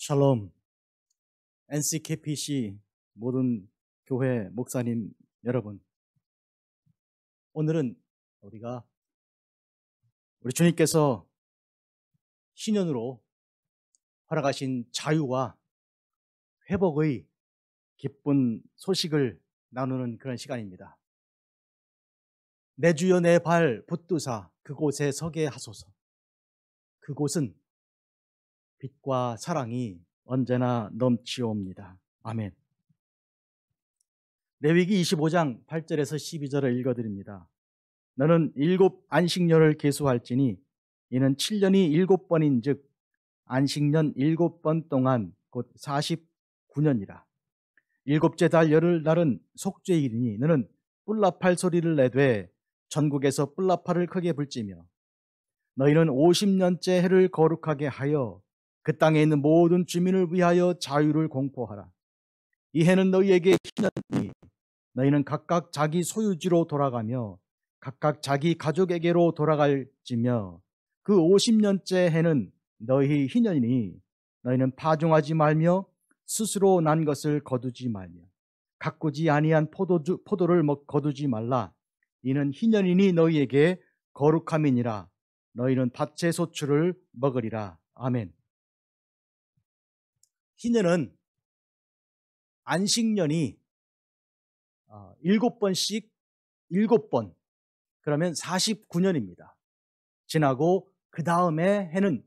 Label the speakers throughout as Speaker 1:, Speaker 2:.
Speaker 1: 샬롬, NCKPC 모든 교회 목사님 여러분, 오늘은 우리 주님께서 신년으로 허락하신 자유와 회복의 기쁜 소식을 나누는 그런 시간입니다. 내 주여 내 발 붙드사 그곳에 서게 하소서. 그곳은 빛과 사랑이 언제나 넘치옵니다. 아멘. 레위기 25장 8절에서 12절을 읽어드립니다. 너는 7 안식년을 계수할지니 이는 7년이 7번인 즉 안식년 7번 동안 곧 49년이라. 7째 달 열흘날은 속죄일이니 너는 뿔나팔 소리를 내되 전국에서 뿔나팔을 크게 불지며 너희는 50년째 해를 거룩하게 하여 그 땅에 있는 모든 주민을 위하여 자유를 공포하라. 이 해는 너희에게 희년이니 너희는 각각 자기 소유지로 돌아가며 각각 자기 가족에게로 돌아갈지며 그 50년째 해는 너희 희년이니 너희는 파종하지 말며 스스로 난 것을 거두지 말며 가꾸지 아니한 포도를 거두지 말라. 이는 희년이니 너희에게 거룩함이니라. 너희는 밭의 소출을 먹으리라. 아멘. 희년은 안식년이 7번씩 7번 그러면 49년입니다. 지나고 그 다음에 해는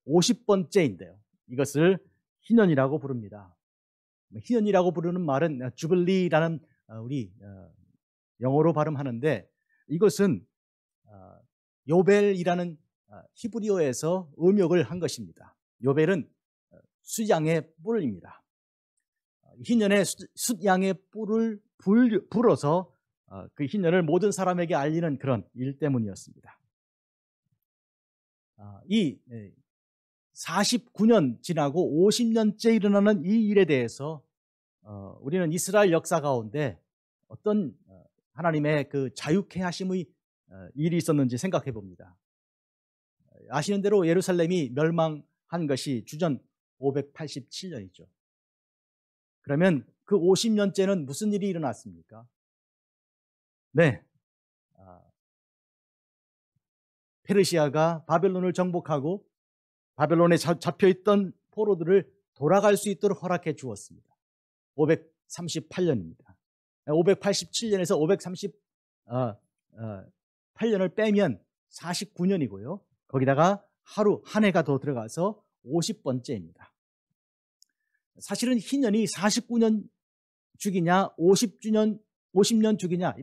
Speaker 1: 50번째인데요. 이것을 희년이라고 부릅니다. 희년이라고 부르는 말은 주빌리라는 우리 영어로 발음하는데 이것은 요벨이라는 히브리어에서 음역을 한 것입니다. 요벨은 숫양의 뿔입니다. 희년에 숫양의 뿔을 불어서 그 희년을 모든 사람에게 알리는 그런 일 때문이었습니다. 이 49년 지나고 50년째 일어나는 이 일에 대해서 우리는 이스라엘 역사 가운데 어떤 하나님의 그 자유케 하심의 일이 있었는지 생각해 봅니다. 아시는 대로 예루살렘이 멸망한 것이 주전 587년이죠. 그러면 그 50년째는 무슨 일이 일어났습니까? 네, 페르시아가 바벨론을 정복하고 바벨론에 잡혀있던 포로들을 돌아갈 수 있도록 허락해 주었습니다. 538년입니다. 587년에서 538년을 빼면 49년이고요. 거기다가 하루 한 해가 더 들어가서 50번째입니다. 사실은 희년이 49년 주기냐 50년 주기냐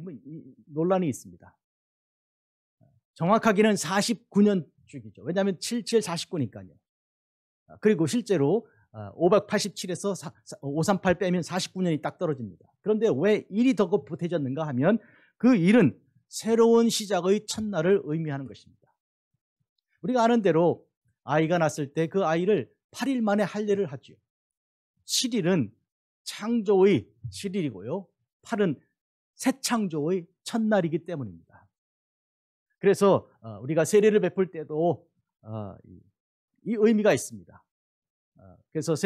Speaker 1: 논란이 있습니다. 정확하게는 49년 주기죠. 왜냐하면 77, 49니까요. 그리고 실제로 587에서 538 빼면 49년이 딱 떨어집니다. 그런데 왜 일이 더 보태졌는가 하면 그 일은 새로운 시작의 첫날을 의미하는 것입니다. 우리가 아는 대로 아이가 낳았을 때 그 아이를 8일 만에 할례를 하죠. 7일은 창조의 7일이고요. 8은 새 창조의 첫날이기 때문입니다. 그래서 우리가 세례를 베풀 때도 이 의미가 있습니다. 그래서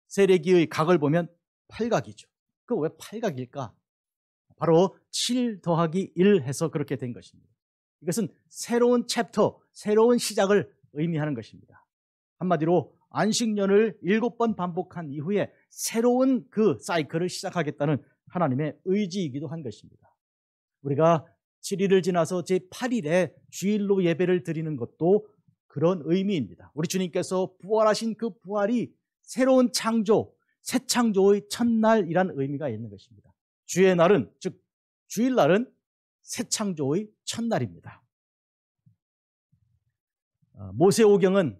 Speaker 1: 세례기의 각을 보면 팔각이죠. 그 왜 팔각일까? 바로 7 더하기 1 해서 그렇게 된 것입니다. 이것은 새로운 챕터, 새로운 시작을 의미하는 것입니다. 한마디로 안식년을 7번 반복한 이후에 새로운 그 사이클을 시작하겠다는 하나님의 의지이기도 한 것입니다. 우리가 7일을 지나서 제8일에 주일로 예배를 드리는 것도 그런 의미입니다. 우리 주님께서 부활하신 그 부활이 새로운 창조, 새 창조의 첫날이라는 의미가 있는 것입니다. 주의 날은, 즉 주일날은 새 창조의 첫날입니다. 모세오경은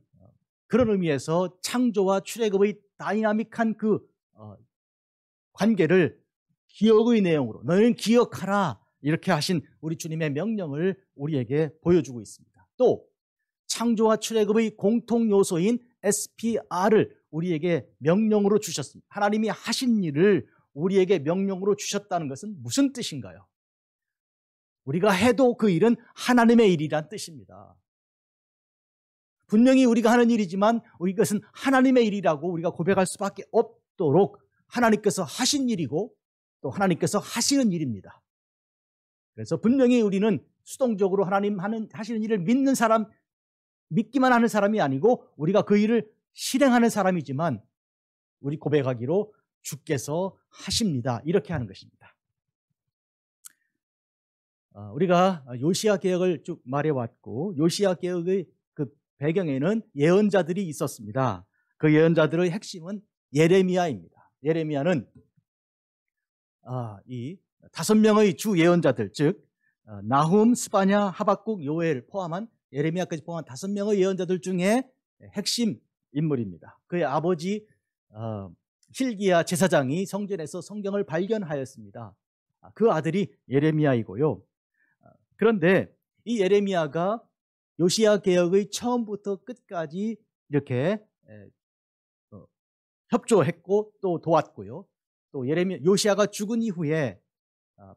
Speaker 1: 그런 의미에서 창조와 출애굽의 다이나믹한 그 관계를 기억의 내용으로 너희는 기억하라 이렇게 하신 우리 주님의 명령을 우리에게 보여주고 있습니다. 또 창조와 출애굽의 공통 요소인 SPR을 우리에게 명령으로 주셨습니다. 하나님이 하신 일을 우리에게 명령으로 주셨다는 것은 무슨 뜻인가요? 우리가 해도 그 일은 하나님의 일이란 뜻입니다. 분명히 우리가 하는 일이지만 이것은 하나님의 일이라고 우리가 고백할 수밖에 없도록 하나님께서 하신 일이고 또 하나님께서 하시는 일입니다. 그래서 분명히 우리는 수동적으로 하나님 하시는 일을 믿는 사람, 믿기만 하는 사람이 아니고 우리가 그 일을 실행하는 사람이지만 우리 고백하기로 주께서 하십니다. 이렇게 하는 것입니다. 우리가 요시야 개혁을 쭉 말해왔고 요시야 개혁의 그 배경에는 예언자들이 있었습니다. 그 예언자들의 핵심은 예레미야입니다. 예레미야는 이 5명의 주 예언자들, 즉 나훔, 스바냐, 하박국, 요엘 포함한 예레미야까지 포함한 5명의 예언자들 중에 핵심 인물입니다. 그의 아버지 hil기야 제사장이 성전에서 성경을 발견하였습니다. 그 아들이 예레미야이고요. 그런데 이 예레미야가 요시야 개혁의 처음부터 끝까지 이렇게 협조했고 또 도왔고요. 또 요시야가 죽은 이후에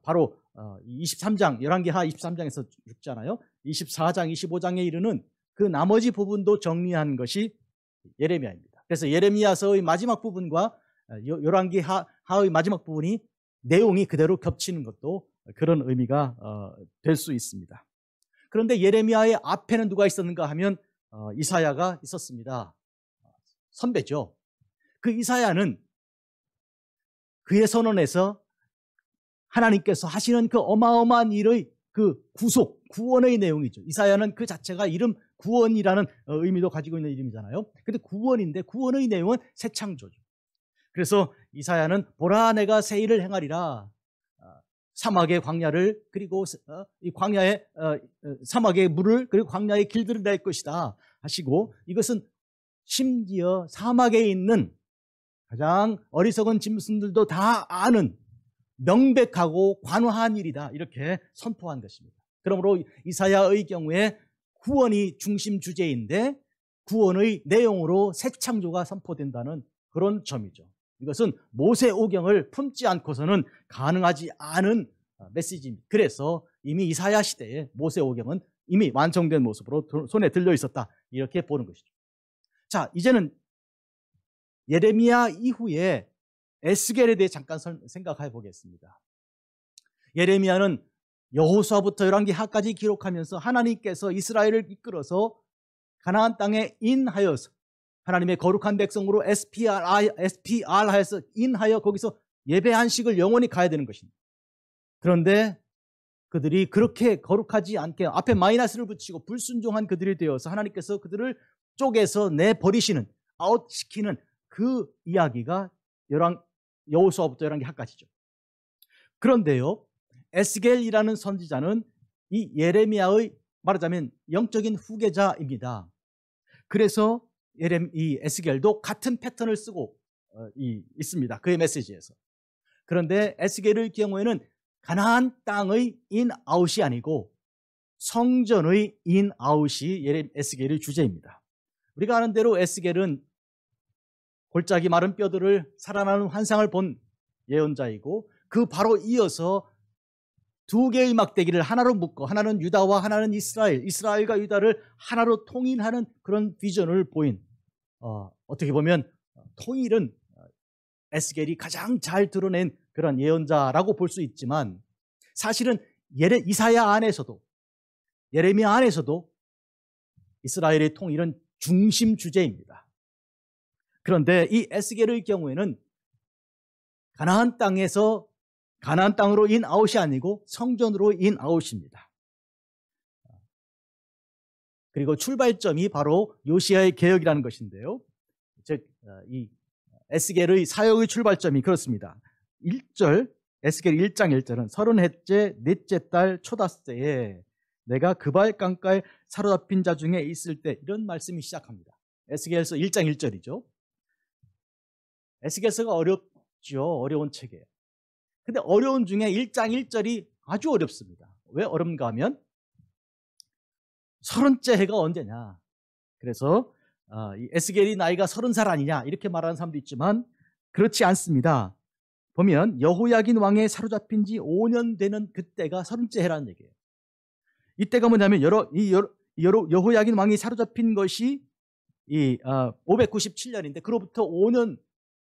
Speaker 1: 바로 23장, 11개 하 23장에서 죽잖아요. 24장, 25장에 이르는 그 나머지 부분도 정리한 것이 예레미야입니다. 그래서 예레미야서의 마지막 부분과 11개 하의 마지막 부분이 내용이 그대로 겹치는 것도 그런 의미가 될 수 있습니다. 그런데 예레미야의 앞에는 누가 있었는가 하면 이사야가 있었습니다. 선배죠. 그 이사야는 그의 선언에서 하나님께서 하시는 그 어마어마한 일의 그 구원의 내용이죠. 이사야는 그 자체가 이름 구원이라는 의미도 가지고 있는 이름이잖아요. 근데 구원인데 구원의 내용은 새 창조죠. 그래서 이사야는 보라 내가 새 일을 행하리라. 사막의 광야를 그리고 이 광야의 사막의 물을 그리고 광야의 길들을 낼 것이다 하시고 이것은 심지어 사막에 있는 가장 어리석은 짐승들도 다 아는 명백하고 관화한 일이다 이렇게 선포한 것입니다. 그러므로 이사야의 경우에 구원이 중심 주제인데 구원의 내용으로 새 창조가 선포된다는 그런 점이죠. 이것은 모세오경을 품지 않고서는 가능하지 않은 메시지입니다. 그래서 이미 이사야 시대에 모세오경은 이미 완성된 모습으로 손에 들려 있었다 이렇게 보는 것이죠. 자, 이제는 예레미야 이후에 에스겔에 대해 잠깐 생각해 보겠습니다. 예레미야는 여호수아부터 열왕기하까지 기록하면서 하나님께서 이스라엘을 이끌어서 가나안 땅에 인하여서 하나님의 거룩한 백성으로 SPR하여서 인하여 거기서 예배 안식을 영원히 가야 되는 것입니다. 그런데 그들이 그렇게 거룩하지 않게 앞에 마이너스를 붙이고 불순종한 그들이 되어서 하나님께서 그들을 쪼개서 내버리시는 아웃시키는 그 이야기가 여호수아부터 열왕기하까지죠. 그런데요, 에스겔이라는 선지자는 이 예레미야의 말하자면 영적인 후계자입니다. 그래서 이 에스겔도 같은 패턴을 쓰고 있습니다. 그의 메시지에서. 그런데 에스겔의 경우에는 가나안 땅의 인아웃이 아니고 성전의 인아웃이 에스겔의 주제입니다. 우리가 아는 대로 에스겔은 골짜기 마른 뼈들을 살아나는 환상을 본 예언자이고 그 바로 이어서 두 개의 막대기를 하나로 묶어 하나는 유다와 하나는 이스라엘과 유다를 하나로 통일하는 그런 비전을 보인 어떻게 보면 통일은 에스겔이 가장 잘 드러낸 그런 예언자라고 볼 수 있지만 사실은 이사야 안에서도 예레미야 안에서도 이스라엘의 통일은 중심 주제입니다. 그런데 이 에스겔의 경우에는 가나안 땅으로 인아웃이 아니고 성전으로 인아웃입니다. 그리고 출발점이 바로 요시야의 개혁이라는 것인데요. 즉, 이 에스겔의 사역의 출발점이 그렇습니다. 1절, 에스겔 1장 1절은 30해째 넷째 달 초닷새에 내가 그발강가에 사로잡힌 자 중에 있을 때 이런 말씀이 시작합니다. 에스겔서 1장 1절이죠. 에스겔서가 어려운 책이에요. 근데 어려운 중에 1장 1절이 아주 어렵습니다. 왜 어렵는가 하면 30째 해가 언제냐. 그래서 이 에스겔이 나이가 30살 아니냐 이렇게 말하는 사람도 있지만 그렇지 않습니다. 보면 여호야긴 왕에 사로잡힌 지 5년 되는 그때가 30째 해라는 얘기예요. 이때가 뭐냐면 여호야긴 왕이 사로잡힌 것이 597년인데 그로부터 5년,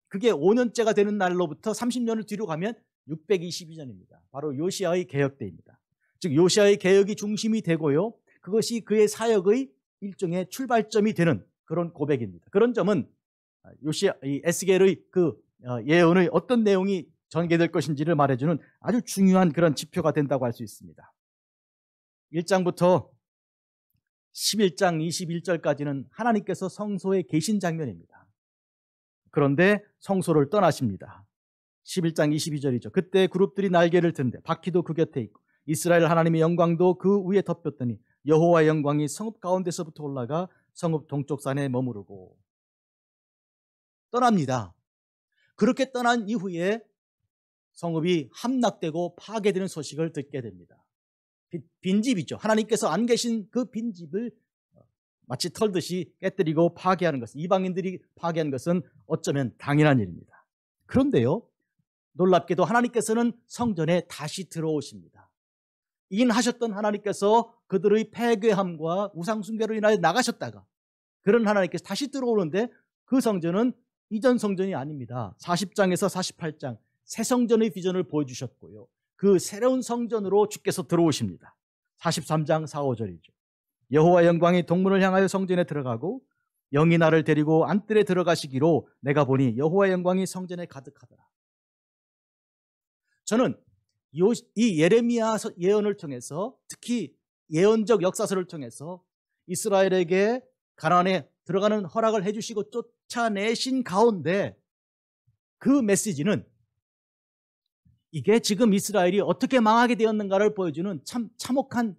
Speaker 1: 그게 5년째가 되는 날로부터 30년을 뒤로 가면 622년입니다. 바로 요시야의 개혁 때입니다. 즉 요시야의 개혁이 중심이 되고요, 그것이 그의 사역의 일종의 출발점이 되는 그런 고백입니다. 그런 점은 이 에스겔의 그 예언의 어떤 내용이 전개될 것인지를 말해주는 아주 중요한 그런 지표가 된다고 할 수 있습니다. 1장부터 11장 21절까지는 하나님께서 성소에 계신 장면입니다. 그런데 성소를 떠나십니다. 11장 22절이죠. 그때 그룹들이 날개를 드는데 바퀴도 그 곁에 있고 이스라엘 하나님의 영광도 그 위에 덮였더니 여호와의 영광이 성읍 가운데서부터 올라가 성읍 동쪽 산에 머무르고 떠납니다. 그렇게 떠난 이후에 성읍이 함락되고 파괴되는 소식을 듣게 됩니다. 빈집이죠. 하나님께서 안 계신 그 빈집을 마치 털듯이 깨뜨리고 파괴하는 것은, 이방인들이 파괴하는 것은 어쩌면 당연한 일입니다. 그런데요, 놀랍게도 하나님께서는 성전에 다시 들어오십니다. 인하셨던 하나님께서 그들의 패괴함과 우상숭배로 인하여 나가셨다가 그런 하나님께서 다시 들어오는데 그 성전은 이전 성전이 아닙니다. 40장에서 48장 새 성전의 비전을 보여주셨고요, 그 새로운 성전으로 주께서 들어오십니다. 43장 4, 5절이죠. 여호와 영광이 동문을 향하여 성전에 들어가고 영이 나를 데리고 안뜰에 들어가시기로 내가 보니 여호와 영광이 성전에 가득하더라. 저는 이 예레미야 예언을 통해서, 특히 예언적 역사서를 통해서 이스라엘에게 가나안에 들어가는 허락을 해주시고 쫓아내신 가운데 그 메시지는 이게 지금 이스라엘이 어떻게 망하게 되었는가를 보여주는 참 참혹한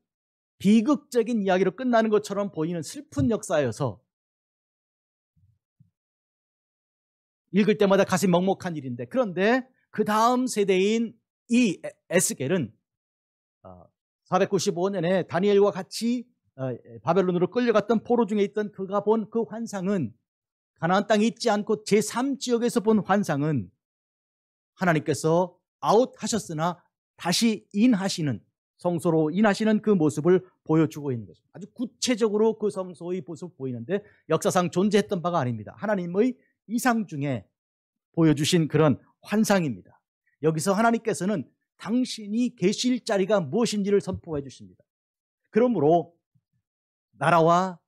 Speaker 1: 비극적인 이야기로 끝나는 것처럼 보이는 슬픈 역사여서 읽을 때마다 가슴이 먹먹한 일인데, 그런데 그 다음 세대인 이 에스겔은 495년에 다니엘과 같이 바벨론으로 끌려갔던 포로 중에 있던 그가 본 그 환상은, 가나안 땅에 있지 않고 제3지역에서 본 환상은 하나님께서 아웃하셨으나 다시 인하시는, 성소로 인하시는 그 모습을 보여주고 있는 것입니다. 아주 구체적으로 그 성소의 모습을 보이는데 역사상 존재했던 바가 아닙니다. 하나님의 이상 중에 보여주신 그런 환상입니다. 여기서 하나님께서는 당신이 계실 자리가 무엇인지를 선포해 주십니다. 그러므로 나라와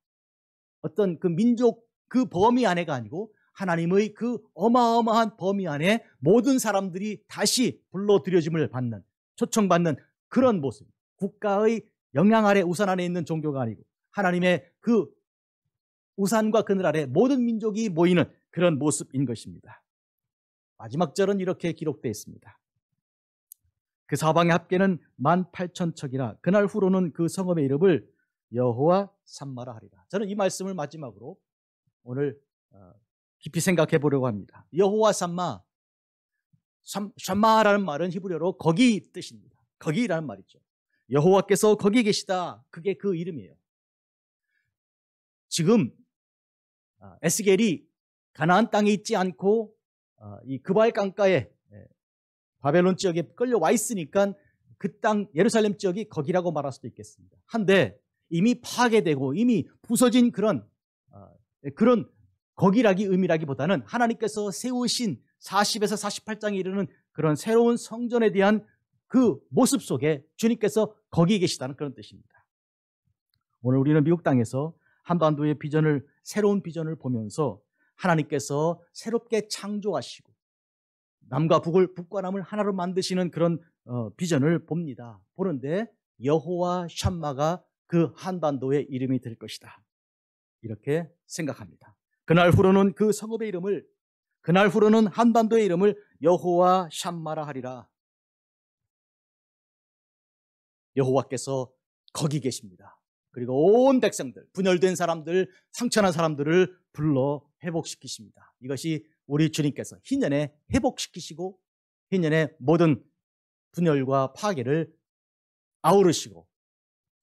Speaker 1: 어떤 그 민족 그 범위 안에가 아니고 하나님의 그 어마어마한 범위 안에 모든 사람들이 다시 불러들여짐을 받는, 초청받는 그런 모습, 국가의 영향 아래, 우산 안에 있는 종교가 아니고 하나님의 그 우산과 그늘 아래 모든 민족이 모이는 그런 모습인 것입니다. 마지막 절은 이렇게 기록되어 있습니다. 그 사방의 합계는 18,000척이라 그날 후로는 그 성읍의 이름을 여호와 샴마라 하리라. 저는 이 말씀을 마지막으로 오늘 깊이 생각해 보려고 합니다. 여호와 샴마라는 말은 히브리어로 거기 뜻입니다. 거기라는 말이죠. 여호와께서 거기 계시다, 그게 그 이름이에요. 지금 에스겔이 가나안 땅에 있지 않고 이 그발 강가에 바벨론 지역에 끌려와 있으니까 그 땅 예루살렘 지역이 거기라고 말할 수도 있겠습니다. 한데 이미 파괴되고 이미 부서진 그런 거기라기 의미라기보다는 하나님께서 세우신 40에서 48장에 이르는 그런 새로운 성전에 대한 그 모습 속에 주님께서 거기 계시다는 그런 뜻입니다. 오늘 우리는 미국 땅에서 한반도의 비전을, 새로운 비전을 보면서 하나님께서 새롭게 창조하시고 남과 북과 남을 하나로 만드시는 그런 비전을 봅니다. 보는데 여호와 샴마가 그 한반도의 이름이 될 것이다, 이렇게 생각합니다. 그날 후로는 그 성읍의 이름을, 그날 후로는 한반도의 이름을 여호와 샴마라 하리라. 여호와께서 거기 계십니다. 그리고 온 백성들, 분열된 사람들, 상처난 사람들을 불러 회복시키십니다. 이것이 우리 주님께서 희년에 회복시키시고 희년에 모든 분열과 파괴를 아우르시고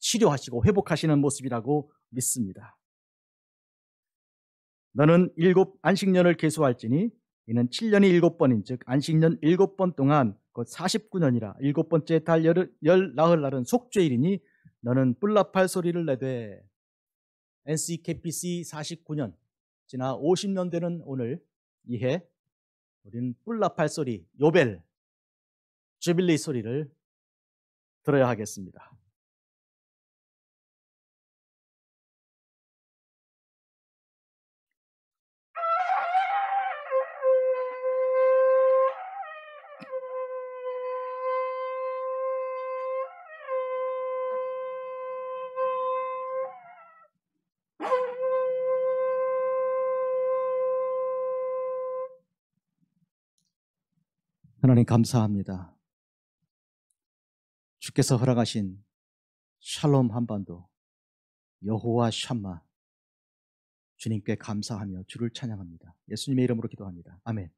Speaker 1: 치료하시고 회복하시는 모습이라고 믿습니다. 너는 7 안식년을 계수할지니 이는 7년이 7번인 즉 안식년 7번 동안 곧 49년이라 7번째 달 열 나흘 날은 속죄일이니 너는 뿔나팔 소리를 내되 NCKPC 49년, 지나 50년 되는 오늘 이해 우리는 뿔나팔 소리, 요벨, 주빌리 소리를 들어야 하겠습니다. 하나님 감사합니다. 주께서 허락하신 샬롬 한반도, 여호와 샴마, 주님께 감사하며 주를 찬양합니다. 예수님의 이름으로 기도합니다. 아멘.